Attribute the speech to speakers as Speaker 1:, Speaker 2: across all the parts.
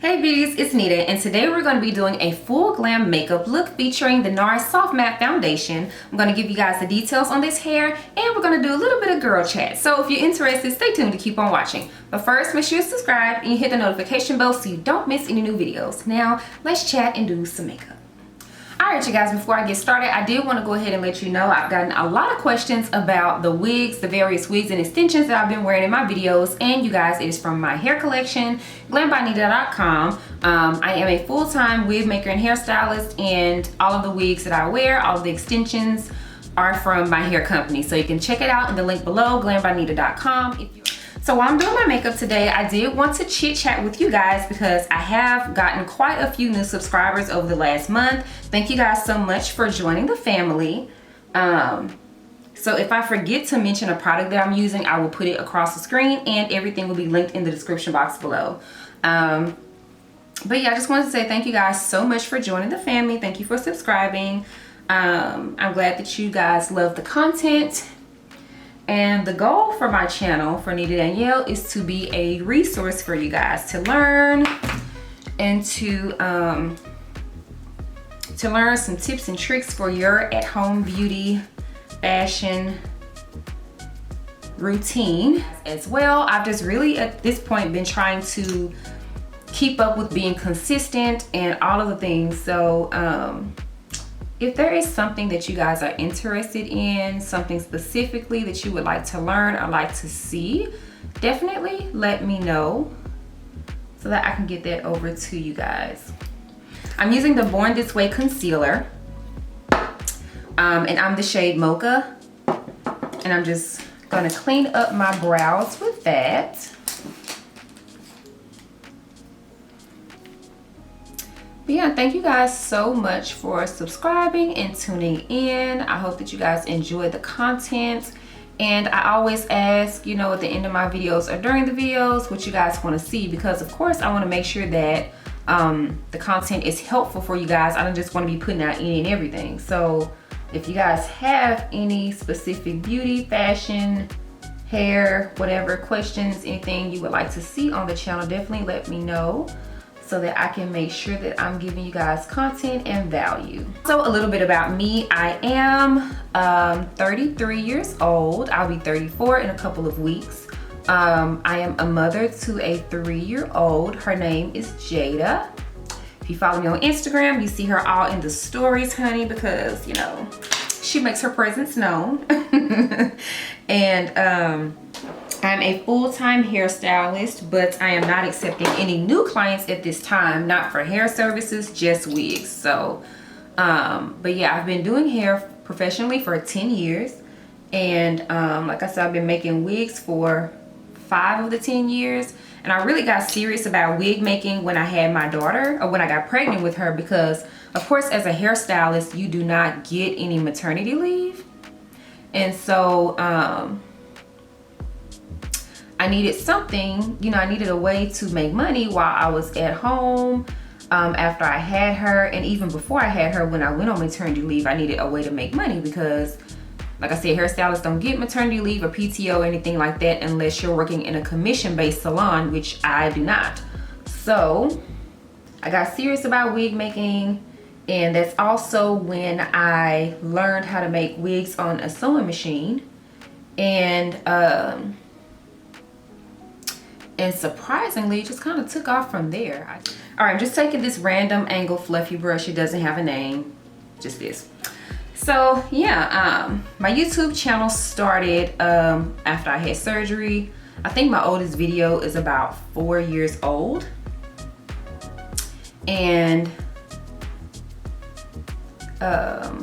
Speaker 1: Hey beauties, it's Nita, and today we're going to be doing a full glam makeup look featuring the NARS Soft Matte Foundation. I'm going to give you guys the details on this hair, and we're going to do a little bit of girl chat. So if you're interested, stay tuned to keep on watching. But first, make sure you subscribe and you hit the notification bell so you don't miss any new videos. Now, let's chat and do some makeup. Alright you guys, before I get started, I did want to go ahead and let you know I've gotten a lot of questions about the wigs, the various wigs and extensions that I've been wearing in my videos. And you guys, it is from my hair collection, glambynita.com. I am a full-time wig maker and hairstylist, and all of the wigs that I wear, all of the extensions are from my hair company. So you can check it out in the link below, glambynita.com. So while I'm doing my makeup today, I did want to chit chat with you guys because I have gotten quite a few new subscribers over the last month. Thank you guys so much for joining the family. So if I forget to mention a product that I'm using, I will put it across the screen and everything will be linked in the description box below. But yeah, I just wanted to say thank you guys so much for joining the family. Thank you for subscribing. I'm glad that you guys love the content. And the goal for my channel, for Nita Danielle, is to be a resource for you guys to learn and to learn some tips and tricks for your at-home beauty, fashion routine as well. I've just really at this point been trying to keep up with being consistent and all of the things. So if there is something that you guys are interested in, something specifically that you would like to learn or like to see, definitely let me know so that I can get that over to you guys. I'm using the Born This Way concealer, and I'm the shade Mocha, and I'm just gonna clean up my brows with that. But yeah, thank you guys so much for subscribing and tuning in. I hope that you guys enjoy the content. And I always ask, you know, at the end of my videos or during the videos, what you guys want to see, because of course I want to make sure that the content is helpful for you guys. I don't just want to be putting out any and everything. So if you guys have any specific beauty, fashion, hair, whatever questions, anything you would like to see on the channel, definitely let me know, so that I can make sure that I'm giving you guys content and value. So a little bit about me. I am 33 years old. I'll be 34 in a couple of weeks. I am a mother to a 3-year-old. Her name is Jada. If you follow me on Instagram, you see her all in the stories, honey, because, you know, she makes her presence known. And I'm a full-time hairstylist, but I am not accepting any new clients at this time, not for hair services, just wigs. So, but yeah, I've been doing hair professionally for 10 years. And like I said, I've been making wigs for 5 of the 10 years. And I really got serious about wig making when I had my daughter, or when I got pregnant with her, because of course, as a hairstylist, you do not get any maternity leave. And so, I needed something, you know, I needed a way to make money while I was at home after I had her, and even before I had her, when I went on maternity leave, I needed a way to make money because, like I said, hairstylists don't get maternity leave or PTO or anything like that unless you're working in a commission-based salon, which I do not. So I got serious about wig making, and that's also when I learned how to make wigs on a sewing machine. And surprisingly, it just kind of took off from there. All right, I'm just taking this random angle fluffy brush. It doesn't have a name, just this. So yeah, my YouTube channel started after I had surgery. I think my oldest video is about 4 years old. And I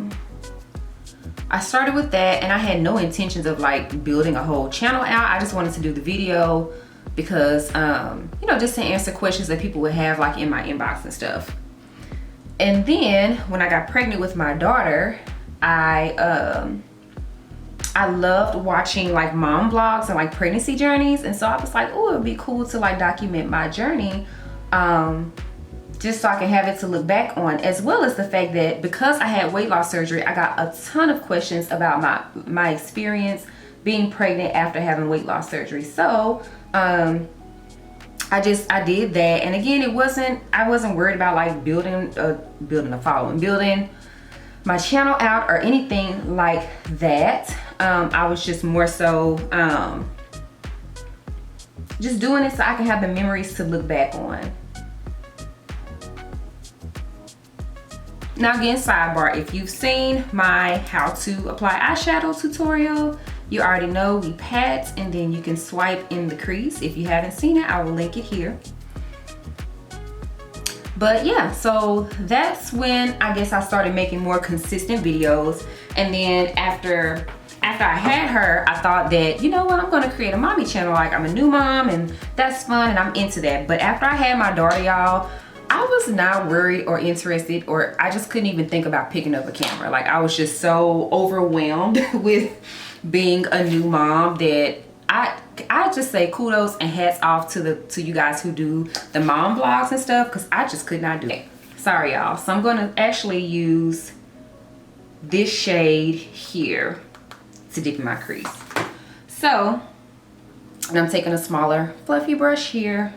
Speaker 1: started with that, and I had no intentions of like building a whole channel out. I just wanted to do the video because, you know, just to answer questions that people would have like in my inbox and stuff. And then when I got pregnant with my daughter, I loved watching like mom vlogs and like pregnancy journeys. And so I was like, oh, it'd be cool to like document my journey, just so I can have it to look back on, as well as the fact that because I had weight loss surgery, I got a ton of questions about my experience being pregnant after having weight loss surgery. So I did that. And again, I wasn't worried about like building a following, building my channel out or anything like that. I was just more so just doing it so I can have the memories to look back on. Now again, sidebar, if you've seen my how to apply eyeshadow tutorial, you already know we pat and then you can swipe in the crease. If you haven't seen it, I will link it here. But yeah, so that's when I guess I started making more consistent videos. And then after I had her, I thought that, you know what, I'm gonna create a mommy channel. Like, I'm a new mom and that's fun and I'm into that. But after I had my daughter, y'all, I was not worried or interested, or I just couldn't even think about picking up a camera. Like, I was just so overwhelmed with being a new mom that I just say kudos and hats off to you guys who do the mom vlogs and stuff, because I just could not do it. Sorry, y'all. So I'm gonna actually use this shade here to dip in my crease. So, and I'm taking a smaller fluffy brush here.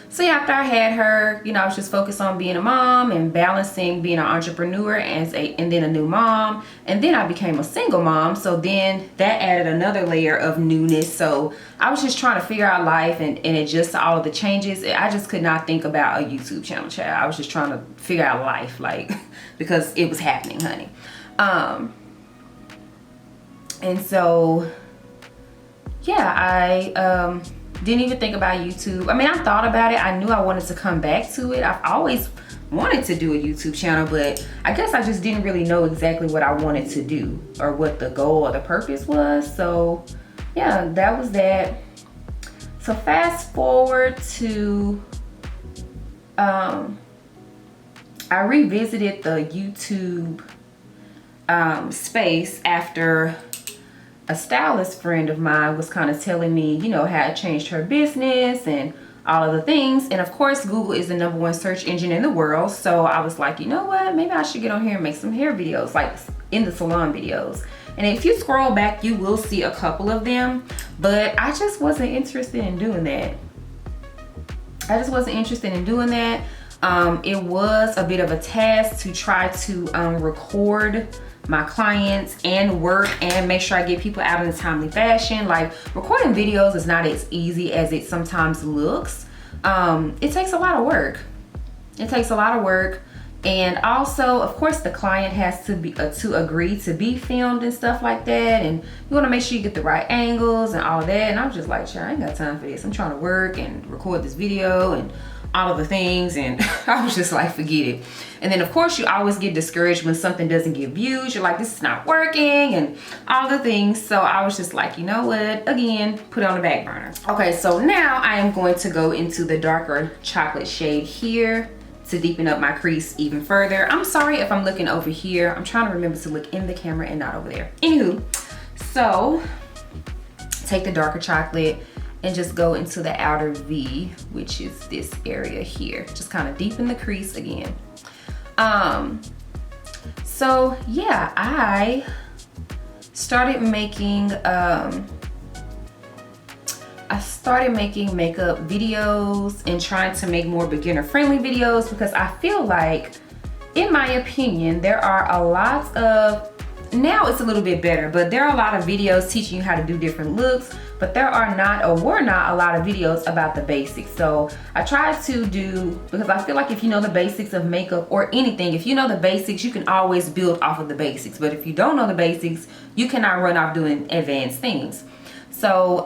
Speaker 1: So yeah, after I had her, you know, I was just focused on being a mom and balancing being an entrepreneur and then a new mom. And then I became a single mom. So then that added another layer of newness. So I was just trying to figure out life and adjust to all of the changes. I just could not think about a YouTube channel, child. I was just trying to figure out life, like, because it was happening, honey. And so, yeah, I didn't even think about YouTube. I mean, I thought about it. I knew I wanted to come back to it. I've always wanted to do a YouTube channel, but I guess I just didn't really know exactly what I wanted to do or what the goal or the purpose was. So yeah, that was that. So fast forward to, I revisited the YouTube space after a stylist friend of mine was kind of telling me, you know, how it changed her business and all of the things. And of course, Google is the #1 search engine in the world. So I was like, you know what, maybe I should get on here and make some hair videos, like in the salon videos. And if you scroll back, you will see a couple of them, but I just wasn't interested in doing that. It was a bit of a task to try to record my clients and work and make sure I get people out in a timely fashion. Like, recording videos is not as easy as it sometimes looks. It takes a lot of work. And also, of course, the client has to be to agree to be filmed and stuff like that. And you want to make sure you get the right angles and all of that. And I was just like, sure, I ain't got time for this. I'm trying to work and record this video and all of the things. And I was just like, forget it. And then of course you always get discouraged when something doesn't get views. You're like, this is not working and all the things. So I was just like, you know what, again, put it on the back burner. Okay, so now I am going to go into the darker chocolate shade here to deepen up my crease even further. I'm sorry if I'm looking over here. I'm trying to remember to look in the camera and not over there. Anywho, so take the darker chocolate and just go into the outer V, which is this area here. Just kind of deepen the crease again. So yeah, I started making makeup videos and trying to make more beginner friendly videos, because I feel like, in my opinion, there are a lot of, now it's a little bit better, but there are a lot of videos teaching you how to do different looks, but there are not, or were not, a lot of videos about the basics. So I tried to do, because I feel like if you know the basics of makeup or anything, if you know the basics, you can always build off of the basics. But if you don't know the basics, you cannot run off doing advanced things. So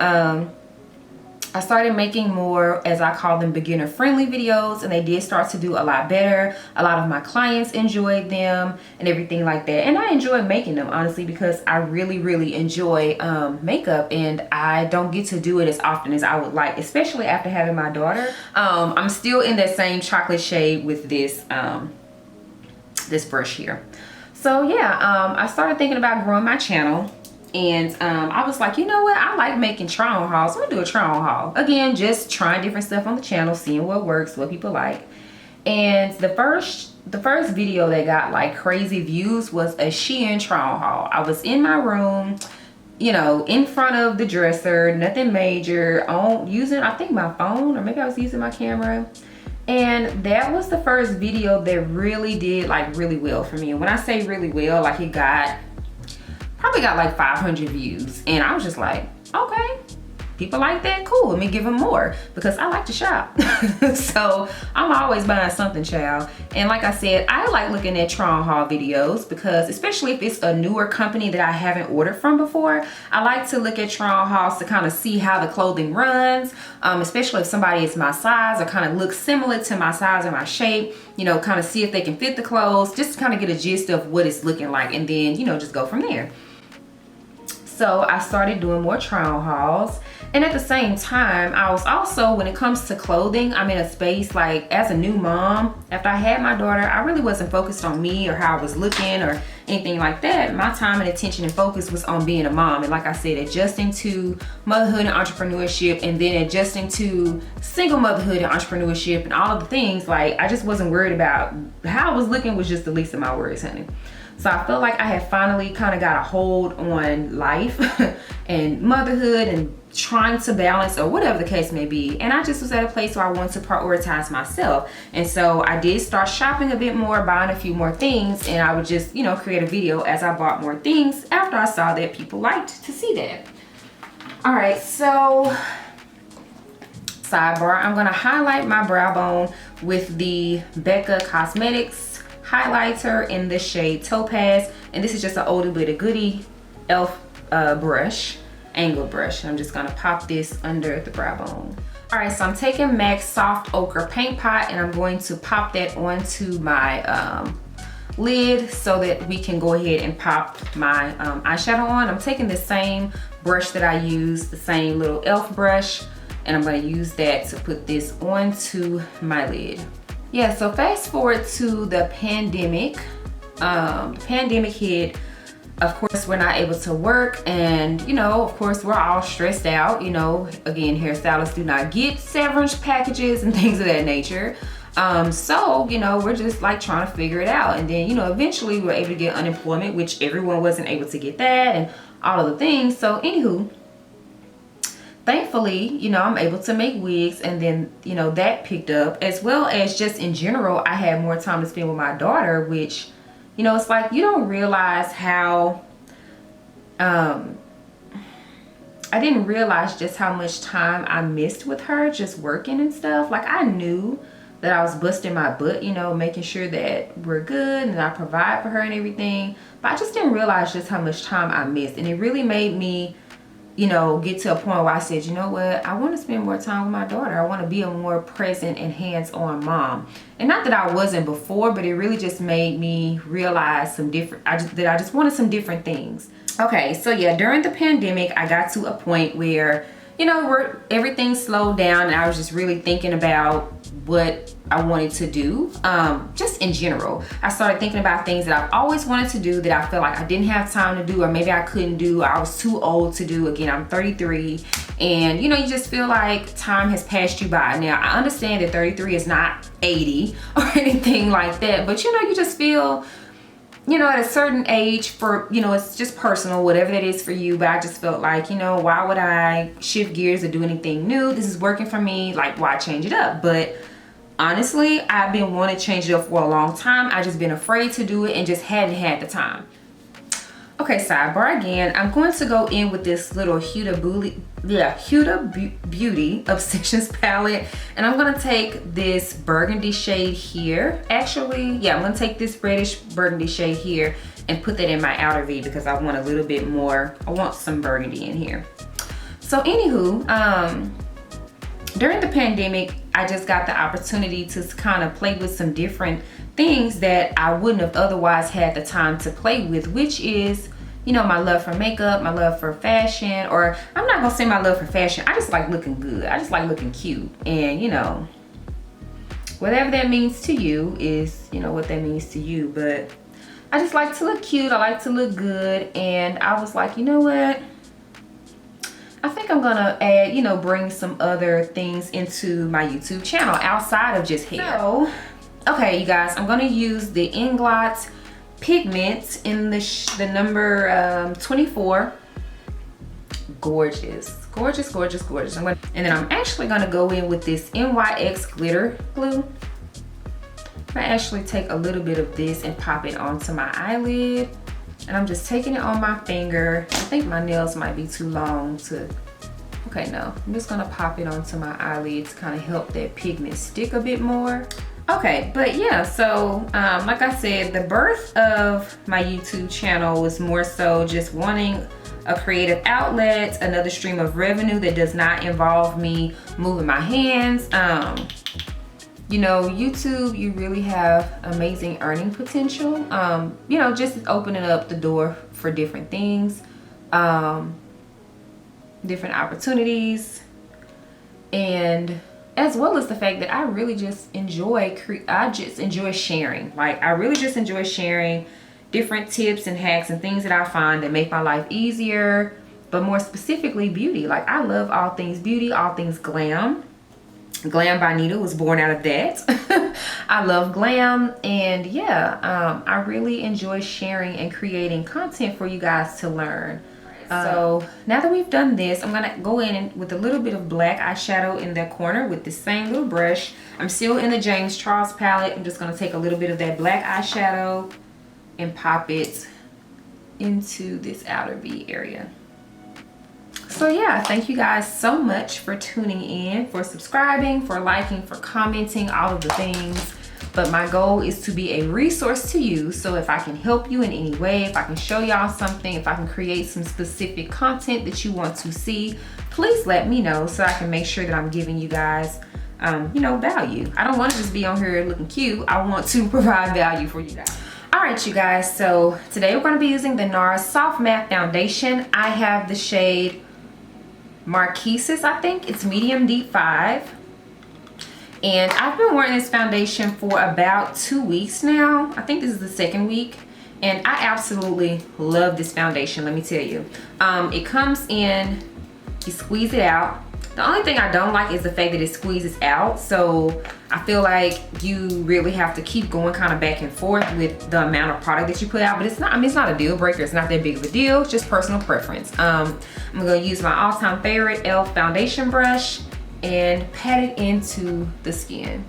Speaker 1: I started making more, as I call them, beginner friendly videos, and they did start to do a lot better. A lot of my clients enjoyed them and everything like that. And I enjoy making them, honestly, because I really enjoy makeup, and I don't get to do it as often as I would like, especially after having my daughter. I'm still in that same chocolate shade with this, this brush here. So yeah, I started thinking about growing my channel. And I was like, you know what? I like making try on hauls. I'm gonna do a try on haul. Again, just trying different stuff on the channel, seeing what works, what people like. And the first video that got like crazy views was a Shein try on haul. I was in my room you know, in front of the dresser, nothing major, on using, I think, my phone, or maybe I was using my camera. And that was the first video that really did like really well for me. And when I say really well, like it probably got like 500 views. And I was just like, okay, people like that, cool, let me give them more, because I like to shop. So I'm always buying something, child. And like I said, I like looking at try on haul videos, because especially if it's a newer company that I haven't ordered from before, I like to look at try on hauls to kind of see how the clothing runs, especially if somebody is my size or kind of looks similar to my size or my shape, you know, kind of see if they can fit the clothes, just to kind of get a gist of what it's looking like, and then, you know, just go from there. So I started doing more try on hauls. And at the same time, I was also, when it comes to clothing, I'm in a space like, as a new mom, after I had my daughter, I really wasn't focused on me or how I was looking or anything like that. My time and attention and focus was on being a mom. And like I said, adjusting to motherhood and entrepreneurship, and then adjusting to single motherhood and entrepreneurship and all of the things. Like, I just wasn't worried about how I was looking, was just the least of my worries, honey. So I felt like I had finally kind of got a hold on life and motherhood and trying to balance, or whatever the case may be. And I just was at a place where I wanted to prioritize myself. And so I did start shopping a bit more, buying a few more things, and I would just, you know, create a video as I bought more things after I saw that people liked to see that. All right, so sidebar, I'm gonna highlight my brow bone with the Becca Cosmetics highlighter in the shade Topaz, and this is just an oldie but a goodie elf brush, angled brush. I'm just gonna pop this under the brow bone. All right, so I'm taking MAC's Soft Ochre Paint Pot, and I'm going to pop that onto my lid so that we can go ahead and pop my eyeshadow on. I'm taking the same brush that I used, the same little elf brush, and I'm gonna use that to put this onto my lid. Yeah, so fast forward to the pandemic. The pandemic hit. Of course, we're not able to work, and you know, of course, we're all stressed out. You know, again, hairstylists do not get severance packages and things of that nature. So, you know, we're just like trying to figure it out. And then, you know, eventually we were able to get unemployment, which everyone wasn't able to get that, and all of the things. So anywho, thankfully, you know, I'm able to make wigs, and then, you know, that picked up, as well as just in general, I had more time to spend with my daughter, which, you know, it's like you don't realize how, I didn't realize just how much time I missed with her just working and stuff. Like, I knew that I was busting my butt, you know, making sure that we're good and I provide for her and everything, but I just didn't realize just how much time I missed. And it really made me, you know, get to a point where I said, you know what, I want to spend more time with my daughter. I want to be a more present and hands-on mom. And not that I wasn't before, but it really just made me realize some different, that I just wanted some different things. Okay, so yeah, during the pandemic, I got to a point where, you know, everything slowed down, and I was just really thinking about what I wanted to do, just in general. I started thinking about things that I've always wanted to do that I felt like I didn't have time to do, or maybe I couldn't do, or I was too old to do. Again, I'm 33, and you know, you just feel like time has passed you by. Now, I understand that 33 is not 80 or anything like that, but you know, you just feel, you know, at a certain age, for, you know, it's just personal, whatever that is for you, but I just felt like, you know, why would I shift gears or do anything new? This is working for me, like, why change it up? But honestly, I've been wanting to change it up for a long time. I just been afraid to do it and just hadn't had the time. Okay, sidebar again. I'm going to go in with this little Huda Beauty Obsessions palette, and I'm gonna take this burgundy shade here. Actually, yeah, I'm gonna take this reddish burgundy shade here and put that in my outer V, because I want a little bit more, I want some burgundy in here. So anywho, during the pandemic, I just got the opportunity to kind of play with some different things that I wouldn't have otherwise had the time to play with, which is, you know, my love for makeup, my love for fashion, or I'm not gonna say my love for fashion, I just like looking good. I just like looking cute. And you know, whatever that means to you is, you know, what that means to you. But I just like to look cute, I like to look good, and I was like, you know what? I think I'm gonna add, you know, bring some other things into my YouTube channel outside of just hair. So, okay, you guys, I'm gonna use the Inglot Pigment in the number 24. gorgeous, gorgeous, gorgeous, gorgeous. And then I'm actually gonna go in with this NYX glitter glue. I actually take a little bit of this and pop it onto my eyelid. And I'm just taking it on my finger. I think my nails might be too long to, okay, no. I'm just gonna pop it onto my eyelid to kind of help that pigment stick a bit more. Okay, but yeah, so like I said, the birth of my YouTube channel was more so just wanting a creative outlet, another stream of revenue that does not involve me moving my hands. You know, YouTube, you really have amazing earning potential. You know, just opening up the door for different things, different opportunities, and as well as the fact that I really just enjoy, sharing. Like, I really just enjoy sharing different tips and hacks and things that I find that make my life easier, but more specifically beauty. Like, I love all things beauty, all things glam. Glam by Nita was born out of that. I love glam, and yeah, I really enjoy sharing and creating content for you guys to learn. So now that we've done this, I'm gonna go in with a little bit of black eyeshadow in the corner with the same little brush. I'm still in the James Charles palette. I'm just gonna take a little bit of that black eyeshadow and pop it into this outer V area. So yeah, thank you guys so much for tuning in, for subscribing, for liking, for commenting, all of the things. But my goal is to be a resource to you. So if I can help you in any way, if I can show y'all something, if I can create some specific content that you want to see, please let me know so I can make sure that I'm giving you guys, you know, value. I don't want to just be on here looking cute. I want to provide value for you guys. All right, you guys. So today we're going to be using the NARS Soft Matte Foundation. I have the shade Marquises, I think. It's medium deep 5. And I've been wearing this foundation for about 2 weeks now. I think this is the 2nd week. And I absolutely love this foundation, let me tell you. It comes in, you squeeze it out. The only thing I don't like is the fact that it squeezes out. So I feel like you really have to keep going kind of back and forth with the amount of product that you put out. But it's not, I mean, it's not a deal breaker. It's not that big of a deal. It's just personal preference. I'm going to use my all-time favorite e.l.f. foundation brush and pat it into the skin.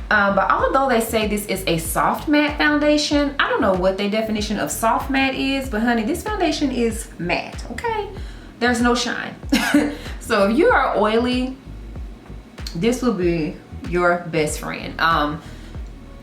Speaker 1: But although they say this is a soft matte foundation, I don't know what their definition of soft matte is, but honey, this foundation is matte, okay? There's no shine. So if you are oily, this will be your best friend.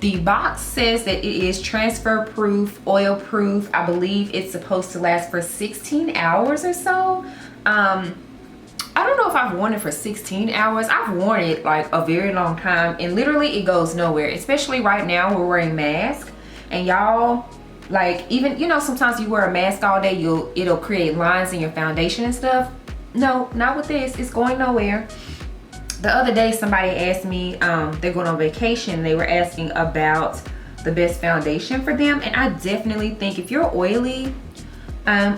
Speaker 1: The box says that it is transfer proof, oil proof. I believe it's supposed to last for 16 hours or so. I don't know if I've worn it for 16 hours. I've worn it like a very long time, and literally it goes nowhere, especially right now we're wearing masks. And y'all, like, even, you know, sometimes you wear a mask all day, it'll create lines in your foundation and stuff. No, not with this. It's going nowhere. The other day somebody asked me, they're going on vacation, they were asking about the best foundation for them, and I definitely think if you're oily,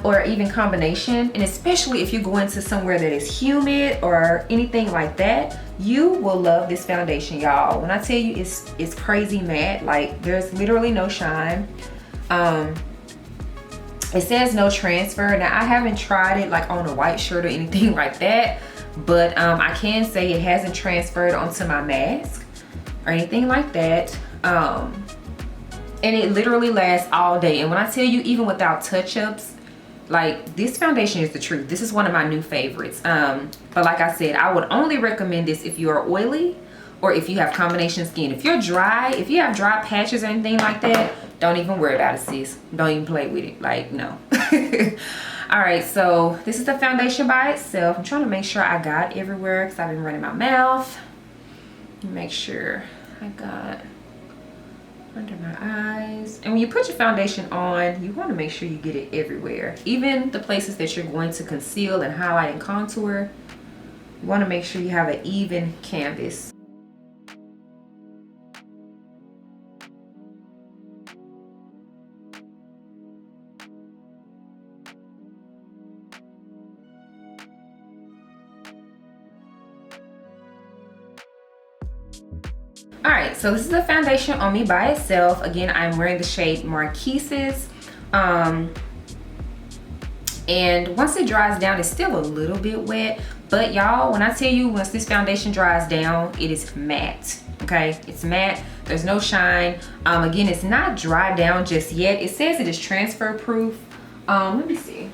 Speaker 1: or even combination, and especially if you go into somewhere that is humid or anything like that, you will love this foundation, y'all. When I tell you it's crazy matte, like there's literally no shine. It says no transfer. Now I haven't tried it like on a white shirt or anything like that, but I can say it hasn't transferred onto my mask or anything like that. And it literally lasts all day. And when I tell you, even without touch-ups, like, this foundation is the truth. This is one of my new favorites. But like I said, I would only recommend this if you are oily or if you have combination skin. If you're dry, if you have dry patches or anything like that, don't even worry about it, sis. Don't even play with it. Like, no. All right, so this is the foundation by itself. I'm trying to make sure I got everywhere because I've been running my mouth. Make sure I got under my eyes. And when you put your foundation on, you want to make sure you get it everywhere, even the places that you're going to conceal and highlight and contour. You want to make sure you have an even canvas. All right, so this is the foundation on me by itself. Again, I'm wearing the shade Marquises. And once it dries down, it's still a little bit wet, but y'all, when I tell you, once this foundation dries down, it is matte. Okay, it's matte, there's no shine. Again, it's not dried down just yet. It says it is transfer proof. Let me see.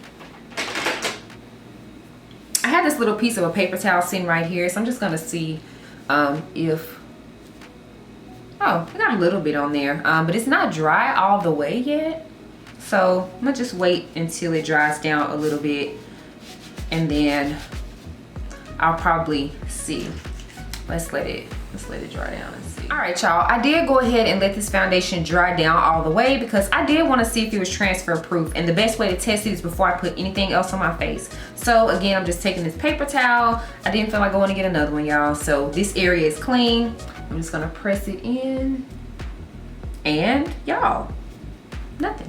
Speaker 1: I had this little piece of a paper towel sitting right here, so I'm just gonna see if, oh, I got a little bit on there, but it's not dry all the way yet. So I'm gonna just wait until it dries down a little bit, and then I'll probably see. Let's let it dry down and see. All right, y'all, I did go ahead and let this foundation dry down all the way because I did want to see if it was transfer proof, and the best way to test it is before I put anything else on my face. So again, I'm just taking this paper towel. I didn't feel like going to get another one, y'all, so this area is clean. I'm just gonna press it in, and y'all, nothing.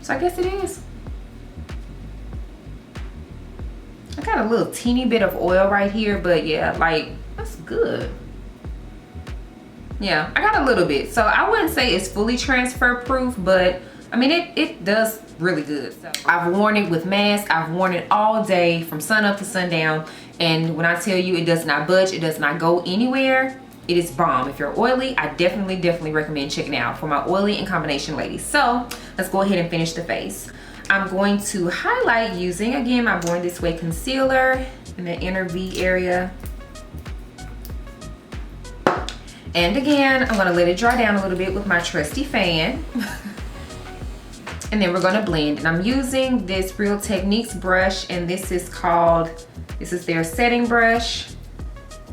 Speaker 1: So I guess it is. I got a little teeny bit of oil right here, but yeah, like, that's good. Yeah, I got a little bit. So I wouldn't say it's fully transfer proof, but I mean, it does really good. So I've worn it with mask. I've worn it all day from sun up to sundown. And when I tell you it does not budge, it does not go anywhere, it is bomb. If you're oily, I definitely recommend checking it out for my oily and combination ladies. So let's go ahead and finish the face. I'm going to highlight using, again, my Born This Way concealer in the inner V area. And again, I'm gonna let it dry down a little bit with my trusty fan. And then we're gonna blend. And I'm using this Real Techniques brush, and this is their setting brush.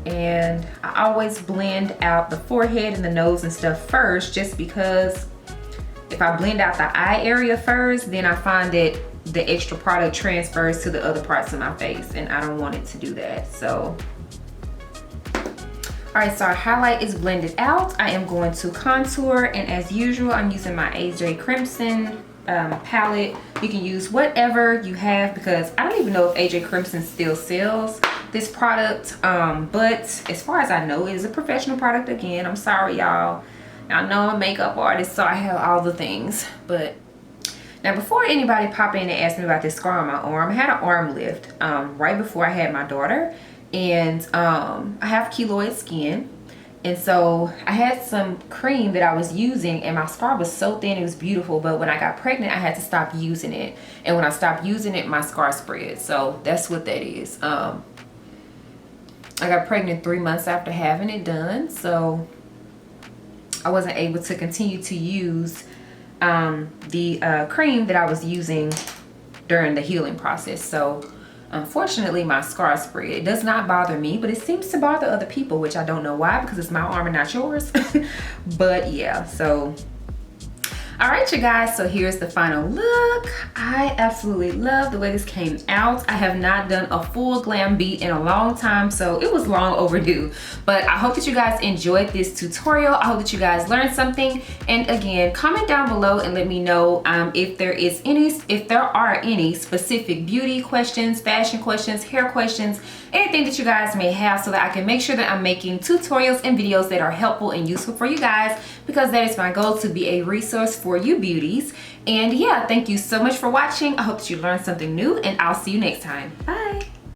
Speaker 1: And I always blend out the forehead and the nose and stuff first, just because if I blend out the eye area first, then I find that the extra product transfers to the other parts of my face, and I don't want it to do that. So, all right, so our highlight is blended out. I am going to contour, and as usual, I'm using my AJ Crimson palette. You can use whatever you have, because I don't even know if AJ Crimson still sells this product, but as far as I know, it is a professional product. Again, I'm sorry, y'all. I know I'm a makeup artist, so I have all the things. But now, before anybody pop in and ask me about this scar on my arm, I had an arm lift right before I had my daughter, and I have keloid skin, and so I had some cream that I was using, and my scar was so thin, it was beautiful. But when I got pregnant, I had to stop using it, and when I stopped using it, my scar spread. So that's what that is. I got pregnant 3 months after having it done, so I wasn't able to continue to use the cream that I was using during the healing process. So unfortunately, my scar spread. It does not bother me, but it seems to bother other people, which I don't know why, because it's my arm and not yours. But yeah, so all right, you guys, so here's the final look. I absolutely love the way this came out. I have not done a full glam beat in a long time, so it was long overdue. But I hope that you guys enjoyed this tutorial. I hope that you guys learned something. And again, comment down below and let me know if there are any specific beauty questions, fashion questions, hair questions, anything that you guys may have, so that I can make sure that I'm making tutorials and videos that are helpful and useful for you guys, because that is my goal, to be a resource for you beauties. And yeah, thank you so much for watching. I hope that you learned something new, and I'll see you next time. Bye.